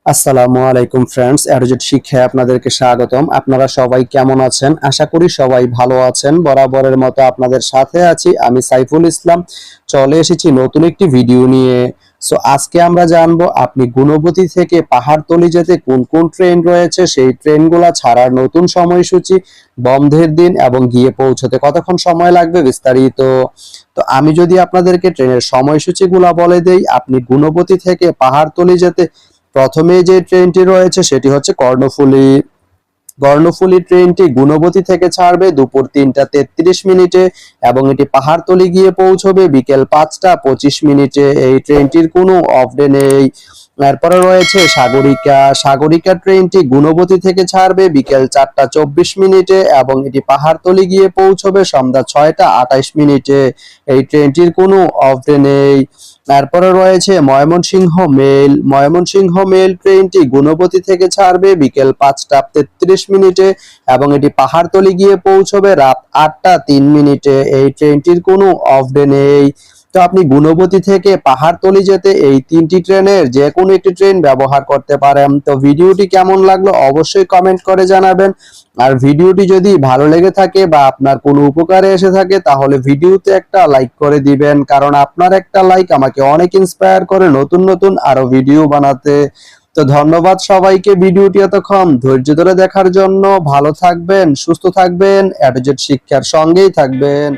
আসসালামু আলাইকুম ফ্রেন্ডস, এডুজেট শিক্ষায় আপনাদেরকে স্বাগতম। আপনারা সবাই কেমন আছেন? আশা করি সবাই ভালো আছেন। বরাবরের মতো আপনাদের সাথে আছি আমি সাইফুল ইসলাম। চলে এসেছি নতুন একটি ভিডিও নিয়ে। আজকে আমরা জানবো আপনি গুণবতী থেকে পাহাড়তলি যেতে কোন কোন ট্রেন রয়েছে, সেই ট্রেনগুলো ছাড়ার নতুন সময়সূচি, বন্ধের দিন এবং গিয়ে পৌঁছতে কতক্ষণ সময় লাগবে বিস্তারিত। তো আমি যদি আপনাদেরকে ট্রেনের সময়সূচিগুলো বলে দেই, আপনি গুণবতী থেকে পাহাড়তলি যেতে প্রথমে যে ট্রেনটি রয়েছে সেটি হচ্ছে কর্ণফুলী। কর্ণফুলী ট্রেনটি গুণবতী থেকে ছাড়বে দুপুর 3টা 33 মিনিটে এবং এটি পাহাড়তলি গিয়ে পৌঁছবে বিকেল 5টা 25 মিনিটে। এই ট্রেনটির কোনো অফ ডে নেই। এরপরে রয়েছে সাগরিকা। সাগরিকা ট্রেনটি গুণবতী থেকে ছাড়বে বিকেল 4টা 24 মিনিটে এবং এটি পাহাড়তলি গিয়ে পৌঁছবে সন্ধ্যা 6টা 28 মিনিটে। এই ট্রেনটির কোনো অফ ডে নেই। তারপরে রয়েছে ময়মনসিংহ মেল। ময়মনসিংহ মেল ট্রেনটি গুণবতী থেকে ছাড়বে বিকেল 5টা 33 মিনিটে এবং এটি পাহাড়তলি গিয়ে পৌঁছবে রাত 8টা 3 মিনিটে। এই ট্রেনটির কোনো অফ ডে নেই। তো আপনি গুণবতী থেকে পাহাড়তলি যেতে এই তিনটি ট্রেনের যে কোনো একটি ট্রেন ব্যবহার করতে পারেন। তো ভিডিওটি কেমন লাগলো অবশ্যই কমেন্ট করে জানাবেন। আর ভিডিওটি যদি ভালো লেগে থাকে বা আপনার কোনো উপকারে এসে থাকে তাহলে ভিডিওতে একটা লাইক করে দিবেন, কারণ আপনার একটা লাইক আমাকে অনেক ইন্সপায়ার করে নতুন নতুন আরো ভিডিও বানাতে। তো ধন্যবাদ সবাইকে ভিডিওটি এতক্ষণ ধৈর্য ধরে দেখার জন্য। ভালো থাকবেন, সুস্থ থাকবেন, এডুজেট শিক্ষার সঙ্গেই থাকবেন।